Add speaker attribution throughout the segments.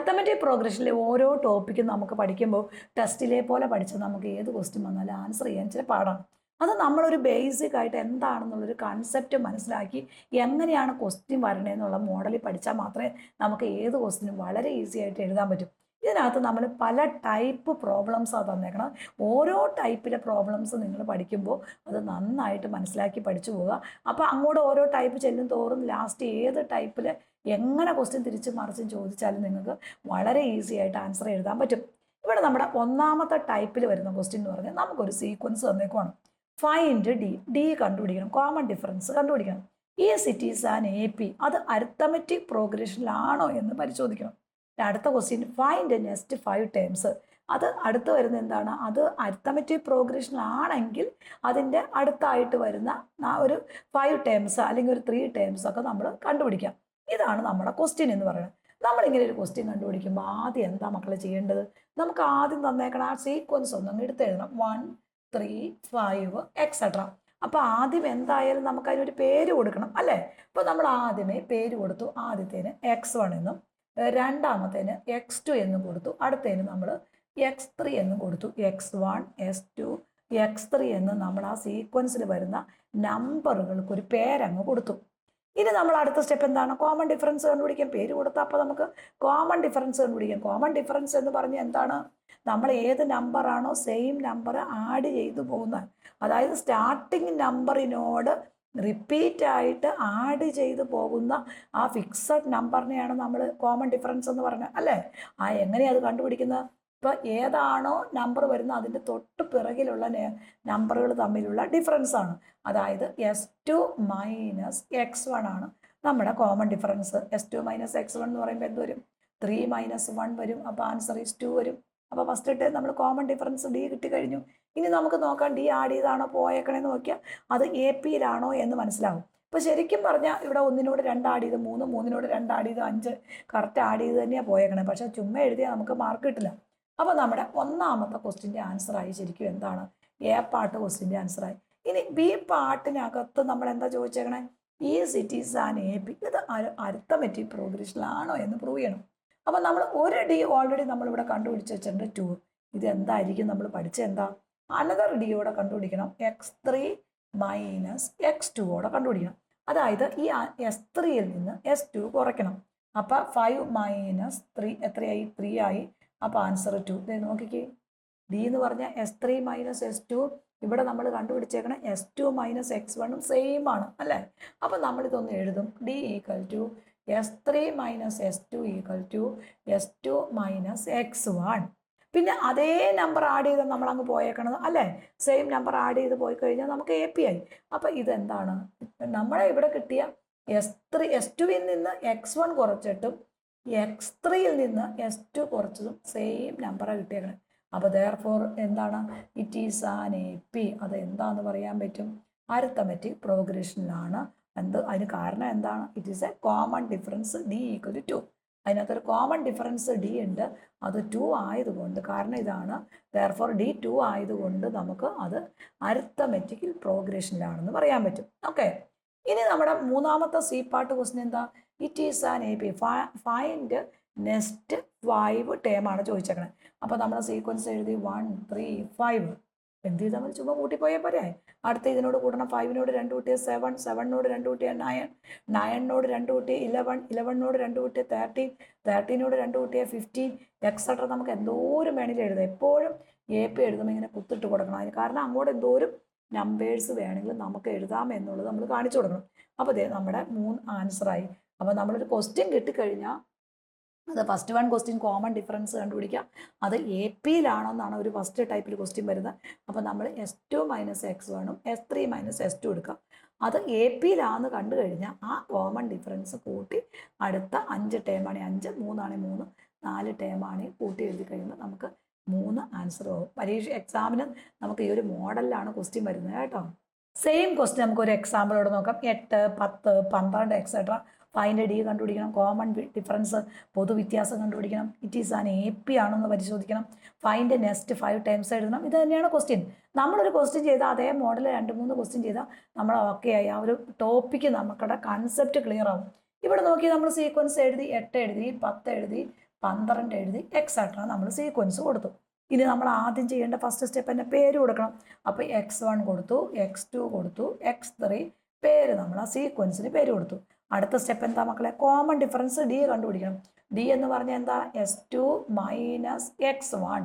Speaker 1: Arithmetic പ്രോഗ്രഷനിലെ ഓരോ ടോപ്പിക്കും നമുക്ക് പഠിക്കുമ്പോൾ ടെസ്റ്റിലെ പോലെ പഠിച്ചാൽ നമുക്ക് ഏത് ക്വസ്റ്റ്യൻ വന്നാലും ആൻസർ ചെയ്യാൻ ഇച്ചിരി പാടാണ്. അത് നമ്മളൊരു ബേസിക് ആയിട്ട് എന്താണെന്നുള്ളൊരു കൺസെപ്റ്റ് മനസ്സിലാക്കി എങ്ങനെയാണ് ക്വസ്റ്റ്യൻ വരണേന്നുള്ള മോഡലിൽ പഠിച്ചാൽ മാത്രമേ നമുക്ക് ഏത് ക്വസ്റ്റ്യനും വളരെ ഈസി ആയിട്ട് എഴുതാൻ പറ്റും. ഇതിനകത്ത് നമ്മൾ പല ടൈപ്പ് പ്രോബ്ലംസാണ് തന്നേക്കണം. ഓരോ ടൈപ്പിലെ പ്രോബ്ലംസ് നിങ്ങൾ പഠിക്കുമ്പോൾ അത് നന്നായിട്ട് മനസ്സിലാക്കി പഠിച്ചു പോവുക. അപ്പോൾ അങ്ങോട്ട് ഓരോ ടൈപ്പ് ചെല്ലും തോറും ലാസ്റ്റ് ഏത് ടൈപ്പിൽ എങ്ങനെ ക്വസ്റ്റ്യൻ തിരിച്ചും മറിച്ചും ചോദിച്ചാലും നിങ്ങൾക്ക് വളരെ ഈസി ആയിട്ട് ആൻസർ എഴുതാൻ പറ്റും. ഇവിടെ നമ്മുടെ ഒന്നാമത്തെ ടൈപ്പിൽ വരുന്ന ക്വസ്റ്റ്യൻ എന്ന് പറഞ്ഞാൽ നമുക്കൊരു സീക്വൻസ് തന്നേക്കുവാണ്. ഫൈൻഡ് ഡി കണ്ടുപിടിക്കണം, കോമൺ ഡിഫറൻസ് കണ്ടുപിടിക്കണം. ഈ സിറ്റീസ് ആൻഡ് AP അത് അരിത്തമെറ്റിക് പ്രോഗ്രഷനിലാണോ എന്ന് പരിശോധിക്കണം. അടുത്ത ക്വസ്റ്റ്യൻ ഫൈൻഡ് നെക്സ്റ്റ് 5 ടേംസ്. അത് അടുത്ത് വരുന്ന എന്താണ്? അത് അരിത്തമെറ്റിക് പ്രോഗ്രഷനിലാണെങ്കിൽ അതിൻ്റെ അടുത്തായിട്ട് വരുന്ന ഒരു 5 ടേംസ് അല്ലെങ്കിൽ ഒരു 3 ടേംസ് ഒക്കെ നമ്മൾ കണ്ടുപിടിക്കാം. ഇതാണ് നമ്മുടെ ക്വസ്റ്റ്യൻ എന്ന് പറയുന്നത്. നമ്മളിങ്ങനെ ഒരു ക്വസ്റ്റ്യൻ കണ്ടുപിടിക്കുമ്പോൾ ആദ്യം എന്താ മക്കളെ ചെയ്യേണ്ടത്? നമുക്ക് ആദ്യം തന്നേക്കണം ആ സീക്വൻസ് ഒന്നും എടുത്തെഴുതണം. 1 3 5 എക്സെട്ര. അപ്പോൾ ആദ്യം എന്തായാലും നമുക്ക് അതിനൊരു പേര് കൊടുക്കണം അല്ലേ? അപ്പോൾ നമ്മൾ ആദ്യമേ പേര് കൊടുത്തു. ആദ്യത്തേന് X1 എന്നും രണ്ടാമത്തേന് X2 എന്നും കൊടുത്തു. അടുത്തതിന് നമ്മൾ X3 എന്നും കൊടുത്തു. X1 X2 X3 എന്ന് നമ്മൾ ആ സീക്വൻസിൽ വരുന്ന നമ്പറുകൾക്ക് ഒരു പേരങ്ങ് കൊടുത്തു. ഇനി നമ്മൾ അടുത്ത സ്റ്റെപ്പ് എന്താണ്? കോമൺ ഡിഫറൻസ് കണ്ടുപിടിക്കാൻ. പേര് കൊടുത്താൽ അപ്പോൾ നമുക്ക് കോമൺ ഡിഫറൻസ് കണ്ടുപിടിക്കാം. കോമൺ ഡിഫറൻസ് എന്ന് പറഞ്ഞാൽ എന്താണ്? നമ്മൾ ഏത് നമ്പറാണോ സെയിം നമ്പർ ആഡ് ചെയ്തു പോകുന്നത്, അതായത് സ്റ്റാർട്ടിങ് നമ്പറിനോട് റിപ്പീറ്റ് ആയിട്ട് ആഡ് ചെയ്ത് പോകുന്ന ആ ഫിക്സഡ് നമ്പറിനെയാണ് നമ്മൾ കോമൺ ഡിഫറൻസ് എന്ന് പറഞ്ഞത് അല്ലേ? എങ്ങനെയാണ് അത് കണ്ടുപിടിക്കുന്നത്? ഇപ്പോൾ ഏതാണോ നമ്പർ വരുന്നത് അതിൻ്റെ തൊട്ട് പിറകിലുള്ള നമ്പറുകൾ തമ്മിലുള്ള ഡിഫറൻസ് ആണ്. അതായത് S2 മൈനസ് X1 ആണ് നമ്മുടെ common difference. S2 minus X1 എന്ന് പറയുമ്പോൾ എന്ത് വരും? 3 മൈനസ് 1 വരും. അപ്പോൾ ആൻസർ ഈസ് 2 വരും. അപ്പോൾ ഫസ്റ്റ് ഇട്ട് നമ്മൾ കോമൺ ഡിഫറൻസ് D കിട്ടിക്കഴിഞ്ഞു. ഇനി നമുക്ക് നോക്കാം D ആഡ് ചെയ്താണോ പോയേക്കണേന്ന് നോക്കിയാൽ അത് AP-യിലാണോ എന്ന് മനസ്സിലാവും. ഇപ്പോൾ ശരിക്കും പറഞ്ഞാൽ ഇവിടെ 1-നോട് 2 ആഡ് ചെയ്ത് 3, 3-നോട് 2 ആഡ് ചെയ്ത് 5 കറക്റ്റ് ആഡ് ചെയ്ത് തന്നെയാണ് പോയേക്കണേ. പക്ഷേ ചുമ്മാ എഴുതിയാൽ നമുക്ക് മാർക്ക് കിട്ടില്ല. അപ്പോൾ നമ്മുടെ ഒന്നാമത്തെ ക്വസ്റ്റ്യൻ്റെ ആൻസറായി ശരിക്കും എന്താണ്? A പാർട്ട് ക്വസ്റ്റ്യൻ്റെ ആൻസറായി. ഇനി B പാർട്ടിനകത്ത് നമ്മൾ എന്താ ചോദിച്ചേക്കണേ? ഈ സിറ്റീസ് ആൻഡ് AP ഇത് അരിത്തമെറ്റിക് പ്രോഗ്രഷനിലാണോ എന്ന് പ്രൂവ് ചെയ്യണം. അപ്പോൾ നമ്മൾ ഒരു D ഓൾറെഡി നമ്മളിവിടെ കണ്ടുപിടിച്ച് വെച്ചിട്ടുണ്ട് 2. ഇത് എന്തായിരിക്കും നമ്മൾ പഠിച്ചത്? എന്താ? അനദർ D യോടെ കണ്ടുപിടിക്കണം. X3 മൈനസ് X2 ഓടെ കണ്ടുപിടിക്കണം. അതായത് ഈ S3-യിൽ നിന്ന് S2 കുറയ്ക്കണം. അപ്പോൾ 5 മൈനസ് 3 എത്രയായി? 3 ആയി. അപ്പോൾ ആൻസർ 2. നോക്കിക്കേ, D എന്ന് പറഞ്ഞാൽ S3 മൈനസ് S2. ഇവിടെ നമ്മൾ കണ്ടുപിടിച്ചേക്കണം S2 മൈനസ് X1 സെയിം ആണ് അല്ലേ? അപ്പോൾ നമ്മളിതൊന്ന് എഴുതും. D equal to S3 minus S2 equal to S2 minus X1. പിന്നെ അതേ നമ്പർ ആഡ് ചെയ്ത് നമ്മൾ അങ്ങ് പോയേക്കണത് അല്ലേ? സെയിം നമ്പർ ആഡ് ചെയ്ത് പോയി കഴിഞ്ഞാൽ നമുക്ക് AP ആയി. അപ്പോൾ ഇതെന്താണ്? നമ്മളെ ഇവിടെ കിട്ടിയ S2-ൽ നിന്ന് X1 കുറച്ചിട്ടും X3-യിൽ നിന്ന് S2 കുറച്ചതും സെയിം നമ്പറാണ് കിട്ടിയേക്കണത്. അപ്പോൾ ദെയർഫോർ എന്താണ്? It is an AP. അത് എന്താണെന്ന് പറയാൻ പറ്റും? അരിത്തമെറ്റിക് പ്രോഗ്രഷനിലാണ്. അതിന് കാരണം എന്താണ്? It is a common difference D equal to 2. അതിനകത്തൊരു കോമൺ ഡിഫറൻസ് D ഉണ്ട്. അത് 2 ആയതുകൊണ്ട്, കാരണം ഇതാണ്, ദെയർഫോർ D 2 ആയതുകൊണ്ട് നമുക്ക് അത് അരിത്തമെറ്റിക്കൽ പ്രോഗ്രഷനിലാണെന്ന് പറയാൻ പറ്റും. ഓക്കെ. ഇനി നമ്മുടെ മൂന്നാമത്തെ C പാർട്ട് ക്വസ്റ്റ്യൻ എന്താ? It is an AP. Find next 5 ടേമാണ് ചോദിച്ചേക്കണേ. അപ്പോൾ നമ്മൾ സീക്വൻസ് എഴുതി 1 3 5. എന്ത് ചെയ്താൽ മതി? ചുമ്മാ കൂട്ടിപ്പോയാൽ പോരെ? അടുത്ത ഇതിനോട് കൂട്ടണം. 5-നോട് 2 കൂട്ടിയ 7, 7-നോട് 2 കൂട്ടിയ 9, 9-നോട് 2 കൂട്ടിയ 11, 11-നോട് 2 കൂട്ടിയ 13, 13-നോട് 2 കൂട്ടിയ 15 എക്സെട്ര. നമുക്ക് എന്തോരം വേണമെങ്കിലും എഴുതാം. എപ്പോഴും AP എഴുതുമ്പോൾ ഇങ്ങനെ കുത്തിട്ട് കൊടുക്കണം. അതിന് കാരണം അങ്ങോട്ട് എന്തോരം നമ്പേഴ്സ് വേണമെങ്കിലും നമുക്ക് എഴുതാം എന്നുള്ളത് നമ്മൾ കാണിച്ചു കൊടുക്കണം. അപ്പോൾ ഇതേ നമ്മുടെ 3 ആൻസറായി. അപ്പോൾ നമ്മളൊരു ക്വസ്റ്റ്യൻ കിട്ടിക്കഴിഞ്ഞാൽ അത് ഫസ്റ്റ് 1 ക്വസ്റ്റ്യൻ കോമൺ ഡിഫറൻസ് കണ്ടുപിടിക്കുക. അത് AP-യിലാണോ എന്നാണ് ഒരു ഫസ്റ്റ് ടൈപ്പിൽ ക്വസ്റ്റ്യൻ വരുന്നത്. അപ്പോൾ നമ്മൾ S2 minus X1 S3 minus S2 എടുക്കുക. അത് AP-യിലാണെന്ന് കണ്ടു കഴിഞ്ഞാൽ ആ കോമൺ ഡിഫറൻസ് കൂട്ടി അടുത്ത 5 ടേമാണെങ്കിൽ 5, 3 ആണെങ്കിൽ 3, 4 ടേമാണെങ്കിൽ കൂട്ടി എഴുതി കഴിയുമ്പോൾ നമുക്ക് 3 ആൻസർ ആവും. പരീക്ഷ എക്സാമിന് നമുക്ക് ഈ ഒരു മോഡലിലാണ് ക്വസ്റ്റ്യൻ വരുന്നത് കേട്ടോ. സെയിം ക്വസ്റ്റ്യൻ നമുക്ക് ഒരു എക്സാമ്പിളോട് നോക്കാം. 8, 10, 12 എക്സെട്ര. ഫൈൻഡ് D കണ്ടുപിടിക്കണം. കോമൺ ഡിഫറൻസ് പൊതുവ്യത്യാസം കണ്ടുപിടിക്കണം. ഇറ്റ് ഈസ് ആൻ AP ആണെന്ന് പരിശോധിക്കണം. ഫൈൻഡ് നെക്സ്റ്റ് 5 ടൈംസ് എഴുതണം. ഇത് തന്നെയാണ് ക്വസ്റ്റ്യൻ. നമ്മളൊരു ക്വസ്റ്റ്യൻ ചെയ്താൽ അതേ മോഡൽ 2-3 ക്വസ്റ്റ്യൻ ചെയ്താൽ നമ്മൾ ഓക്കെ ആയി. ആ ഒരു ടോപ്പിക്ക് നമുക്കുടെ കൺസെപ്റ്റ് ക്ലിയർ ആവും. ഇവിടെ നോക്കി നമ്മൾ സീക്വൻസ് എഴുതി 8 എഴുതി 10 എഴുതി 12 എഴുതി എക്സെട്ര നമ്മൾ സീക്വൻസ് കൊടുത്തു. ഇനി നമ്മൾ ആദ്യം ചെയ്യേണ്ട ഫസ്റ്റ് സ്റ്റെപ്പ് തന്നെ പേര് കൊടുക്കണം. അപ്പോൾ x1 കൊടുത്തു, x2 കൊടുത്തു, x3 പേര് നമ്മൾ ആ സീക്വൻസിന് പേര് കൊടുത്തു. അടുത്ത സ്റ്റെപ്പ് എന്താ മക്കളെ? കോമൺ ഡിഫറൻസ് ഡി കണ്ടുപിടിക്കണം. ഡി എന്ന് പറഞ്ഞാൽ എന്താ? S2 minus x1.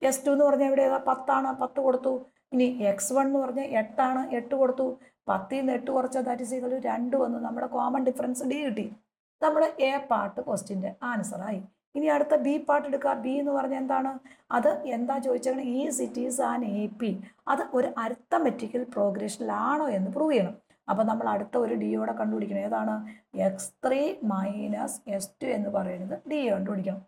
Speaker 1: S2 എന്ന് പറഞ്ഞാൽ ഇവിടെ ഏതാ? 10 10 കൊടുത്തു. ഇനി x1 എന്ന് പറഞ്ഞാൽ 8 8 കൊടുത്തു. 10ൽ നിന്ന് 8 കുറച്ചാൽ ദാറ്റ് ഈസ് ഈക്വൽ ടു 2 വന്നു. നമ്മുടെ കോമൺ ഡിഫറൻസ് ഡി കിട്ടി. നമ്മുടെ എ പാർട്ട് ക്വസ്റ്റ്യൻ്റെ ആൻസറായി. ഇനി അടുത്ത ബി പാർട്ട് എടുക്കുക. ബി എന്ന് പറഞ്ഞാൽ എന്താണ്? അത് എന്താ ചോദിച്ചാൽ ഈ സിറ്റീസ് ആൻഡ് AP അത് ഒരു അരിത്തമെറ്റിക്കൽ പ്രോഗ്രഷനിലാണോ എന്ന് പ്രൂവ് ചെയ്യണം. അപ്പോൾ നമ്മൾ അടുത്ത ഒരു ഡിയോടെ കണ്ടുപിടിക്കണം. ഏതാണ്? x3 മൈനസ് S2 എന്ന് പറയുന്നത് ഡി കണ്ടുപിടിക്കണം.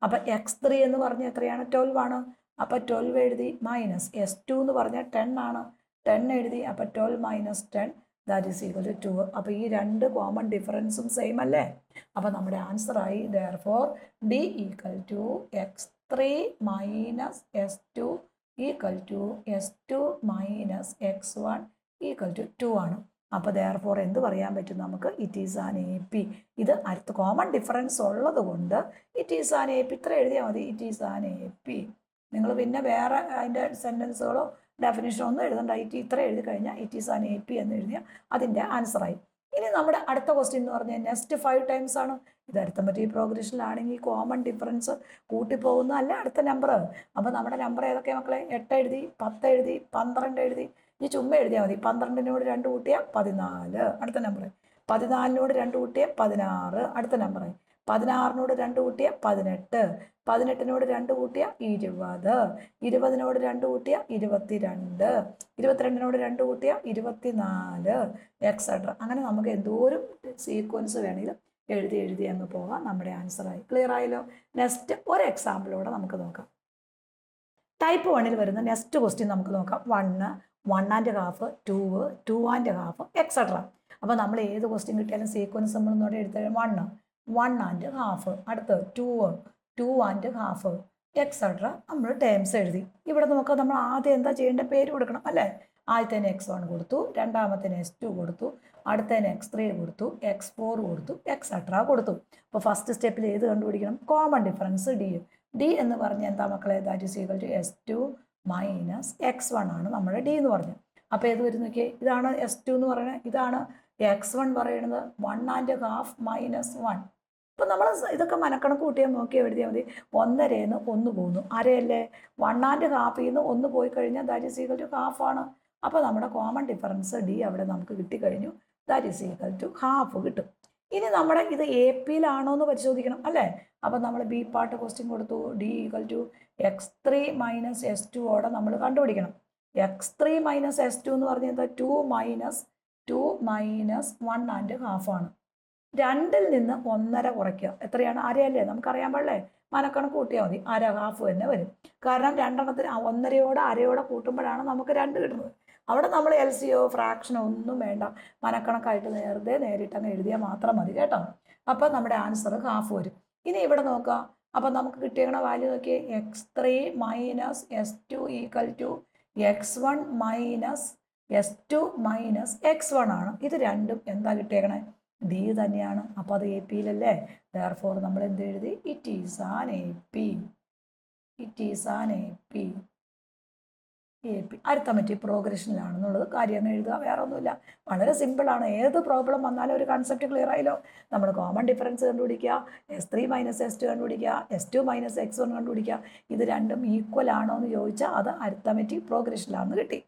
Speaker 1: അപ്പം x3 എന്ന് പറഞ്ഞാൽ എത്രയാണ്? 12 ആണ്. അപ്പോൾ 12 എഴുതി മൈനസ് S2 എന്ന് പറഞ്ഞാൽ 10 ആണ്. 10 എഴുതി. അപ്പോൾ 12 minus 10 that is equal to 2. അപ്പോൾ ഈ രണ്ട് കോമൺ ഡിഫറൻസും സെയിം അല്ലേ? അപ്പോൾ നമ്മുടെ ആൻസറായി therefore d equal to x3 minus S2 equal to S2 minus x1 equal to 2 ആണ്. അപ്പോൾ ദെയർഫോർ എന്ത് പറയാൻ പറ്റും നമുക്ക്? It is an AP. ഇത് അടുത്ത കോമൺ ഡിഫറൻസ് ഉള്ളത് കൊണ്ട് ഇറ്റ് ഈസ് ആൻ AP ഇത്ര എഴുതിയാൽ മതി. It is an AP. നിങ്ങൾ പിന്നെ വേറെ അതിൻ്റെ സെൻറ്റൻസുകളോ ഡെഫിനിഷനോ ഒന്നും എഴുതണ്ട. ഇത്ര എഴുതി കഴിഞ്ഞാൽ ഇറ്റ് ഈസ് ആൻ AP എന്ന് എഴുതിയാൽ അതിൻ്റെ ആൻസറായി. ഇനി നമ്മുടെ അടുത്ത ക്വസ്റ്റ്യൻ എന്ന് പറഞ്ഞാൽ നെക്സ്റ്റ് 5 ടൈംസ് ആണ്. ഇത് അരിത്തമെറ്റിക് പ്രോഗ്രഷനിലാണെങ്കിൽ കോമൺ ഡിഫറൻസ് കൂട്ടിപ്പോകുന്ന അല്ല അടുത്ത നമ്പർ. അപ്പോൾ നമ്മുടെ നമ്പർ ഏതൊക്കെ മക്കളെ? 8 എഴുതി, 10 എഴുതി, 12 എഴുതി. ഇനി ചുമ്മാ എഴുതിയാൽ മതി. 12നോട് 2 കൂട്ടിയാൽ 14 അടുത്ത നമ്പർ. 14നോട് 2 കൂട്ടിയാൽ 16 അടുത്ത നമ്പർ. 16നോട് 2 കൂട്ടിയാൽ 18. 18നോട് 2 കൂട്ടിയാൽ 20. 20നോട് 2 കൂട്ടിയാൽ 22. 22നോട് 2 കൂട്ടിയാൽ 24 എക്സെട്ര. അങ്ങനെ നമുക്ക് എന്തോരം സീക്വൻസ് വേണമെങ്കിലും എഴുതി അങ്ങ് പോകാം. നമ്മുടെ ആൻസറായി. ക്ലിയർ ആയല്ലോ? നെക്സ്റ്റ് ഒരു എക്സാമ്പിളോടെ നമുക്ക് നോക്കാം. ടൈപ്പ് 1ൽ വരുന്ന നെക്സ്റ്റ് ക്വസ്റ്റ്യൻ നമുക്ക് നോക്കാം. 1 1 and half, 2 2 and half etcetera. അപ്പോൾ നമ്മൾ ഏത് ക്വസ്റ്റ്യൻ കിട്ടിയാലും സീക്വൻസ് നമ്മൾ ഇന്നോടെ എടുത്താൽ 1 ആൻഡ് ഹാഫ്, അടുത്ത് 2 ആൻഡ് ഹാഫ് എക്സെട്ര നമ്മൾ ടേംസ് എഴുതി. ഇവിടെ നോക്കാം. നമ്മൾ ആദ്യം എന്താ ചെയ്യേണ്ട? പേര് കൊടുക്കണം അല്ലേ? ആദ്യത്തേന് x1 കൊടുത്തു, രണ്ടാമത്തേന് S2 കൊടുത്തു, അടുത്തതിന് x3 കൊടുത്തു, x4 കൊടുത്തു, എക്സെട്ര കൊടുത്തു. അപ്പോൾ ഫസ്റ്റ് സ്റ്റെപ്പിൽ ഏത് കണ്ടുപിടിക്കണം? കോമൺ ഡിഫറൻസ് ഡി എന്ന് പറഞ്ഞാൽ എന്താ മക്കളെ? That is equal to S2 minus x1 ആണ് നമ്മുടെ ഡി എന്ന് പറഞ്ഞത്. അപ്പോൾ ഏത് വരും നോക്കിയേ? ഇതാണ് S2 എന്ന് പറയുന്നത്, ഇതാണ് x1 പറയുന്നത് 1 ആൻഡ് ഹാഫ് മൈനസ് 1. അപ്പോൾ നമ്മൾ ഇതൊക്കെ മനക്കണക്ക് കൂട്ടിയാൽ നോക്കി എഴുതിയാൽ മതി. 1/2 1 പോകുന്നു. അരയല്ലേ? 1 ആൻഡ് ഹാഫിൽ നിന്ന് 1 പോയി കഴിഞ്ഞാൽ that is equal to half ആണ്. അപ്പോൾ നമ്മുടെ കോമൺ ഡിഫറൻസ് ഡി അവിടെ നമുക്ക് കിട്ടിക്കഴിഞ്ഞു. That is equal to half കിട്ടും. ഇനി നമ്മുടെ ഇത് AP-യിലാണോ എന്ന് പരിശോധിക്കണം അല്ലേ? അപ്പോൾ നമ്മൾ ബി പാർട്ട് ക്വസ്റ്റ്യൻ കൊടുത്തു. D equal to x3 minus S2 ഓടെ നമ്മൾ കണ്ടുപിടിക്കണം. x3 മൈനസ് S2 എന്ന് പറഞ്ഞാൽ എന്താ? 2 മൈനസ് 1 ആൻഡ് ഹാഫ് ആണ്. 2ൽ നിന്ന് 1.5 കുറയ്ക്കുക. എത്രയാണ്? അരയല്ലേ? നമുക്കറിയാൻ പാടില്ലേ? മനക്കണക്ക് കൂട്ടിയാൽ മതി. അര ഹാഫ് തന്നെ വരും. കാരണം 2 1.5യോടെ അരയോടെ കൂട്ടുമ്പോഴാണ് നമുക്ക് 2 കിട്ടുന്നത്. അവിടെ നമ്മൾ LCO ഫ്രാക്ഷനോ ഒന്നും വേണ്ട. മനക്കണക്കായിട്ട് നേരിട്ട് അങ്ങ് എഴുതിയാൽ മാത്രം മതി കേട്ടോ. അപ്പോൾ നമ്മുടെ ആൻസർ ഹാഫ് വരും. ഇനി ഇവിടെ നോക്കുക. അപ്പോൾ നമുക്ക് കിട്ടിയ വാല്യൂ നോക്കിയേ. x3 minus S2 equal to x1 minus S2 minus x1 ആണ്. ഇത് രണ്ടും എന്താ കിട്ടിയേക്കണേ? ഡി തന്നെയാണ്. അപ്പോൾ അത് AP-യിലല്ലേ? ദെയർഫോർ നമ്മൾ എന്ത് എഴുതി? It is an AP. It is an AP. Arithmetic പ്രോഗ്രഷനിലാണെന്നുള്ളത് കാര്യം എഴുതുക. വേറെ ഒന്നുമില്ല. വളരെ സിമ്പിളാണ്. ഏത് പ്രോബ്ലം വന്നാലും ഒരു കൺസെപ്റ്റ് ക്ലിയർ ആയല്ലോ. നമ്മൾ കോമൺ ഡിഫറൻസ് കണ്ടുപിടിക്കുക, S3 മൈനസ് S2 കണ്ടുപിടിക്കുക, S2 മൈനസ് x1 കണ്ടുപിടിക്കുക. ഇത് രണ്ടും ഈക്വൽ ആണോ എന്ന് ചോദിച്ചാൽ അത് അരിത്തമെറ്റിക് പ്രോഗ്രഷനിലാണെന്ന് കിട്ടി.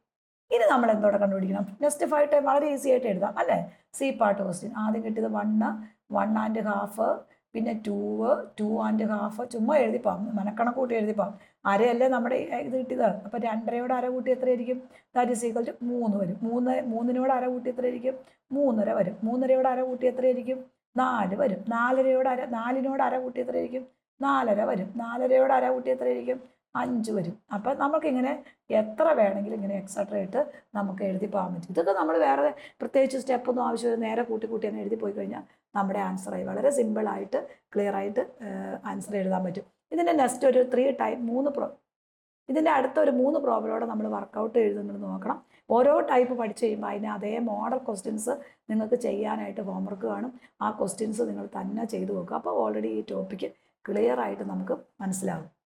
Speaker 1: ഇനി നമ്മൾ എന്തോടെ കണ്ടുപിടിക്കണം? നെക്സ്റ്റ് 5 ടൈം വളരെ ഈസി ആയിട്ട് എഴുതാം അല്ലേ? C part question. ആദ്യം കിട്ടിയത് 1 ആൻഡ് ഹാഫ്, പിന്നെ 2 ആൻഡ് ഹാഫ്. ചുമ്മാ എഴുതിപ്പോം, മനക്കണക്കൂട്ടി എഴുതിപ്പോം. അരയല്ലേ നമ്മുടെ ഇത് കിട്ടിയത്? അപ്പോൾ 2.5യോട് അര കൂട്ടി എത്രയായിരിക്കും? ദാറ്റ് ഈസ് ഈക്വൽ ടു 3 വരും. 3നോട് അര കൂട്ടി എത്രയായിരിക്കും? 3.5 വരും. 3.5യോട് അര കൂട്ടി എത്രയായിരിക്കും? 4 വരും. 4നോട് അര കൂട്ടി എത്രയായിരിക്കും? 4.5 വരും. 4.5യോട് അര കൂട്ടി എത്രയായിരിക്കും? 5 വരും. അപ്പം നമുക്കിങ്ങനെ എത്ര വേണമെങ്കിലും ഇങ്ങനെ എക്സെട്ര ഇട്ട് നമുക്ക് എഴുതി പോകാൻ പറ്റും. ഇതൊക്കെ നമ്മൾ വേറെ പ്രത്യേകിച്ച് സ്റ്റെപ്പൊന്നും ആവശ്യമില്ല. നേരെ കൂട്ടി അങ്ങ് എഴുതി പോയി കഴിഞ്ഞാൽ നമ്മുടെ ആൻസറായി. വളരെ സിമ്പിളായിട്ട് ക്ലിയറായിട്ട് ആൻസർ എഴുതാൻ പറ്റും. ഇതിൻ്റെ നെക്സ്റ്റ് ഒരു 3 ടൈം 3 ഇതിൻ്റെ അടുത്ത ഒരു 3 പ്രോബ്ലമോടെ നമ്മൾ വർക്കൗട്ട് എഴുതുന്നത് നോക്കണം. ഓരോ ടൈപ്പ് പഠിച്ച് കഴിയുമ്പോൾ അതിന് അതേ മോഡൽ ക്വസ്റ്റ്യൻസ് നിങ്ങൾക്ക് ചെയ്യാനായിട്ട് ഹോംവർക്ക് കാണും. ആ ക്വസ്റ്റ്യൻസ് നിങ്ങൾ തന്നെ ചെയ്തു നോക്കുക. അപ്പോൾ ഓൾറെഡി ഈ ടോപ്പിക്ക് ക്ലിയർ ആയിട്ട് നമുക്ക് മനസ്സിലാകും.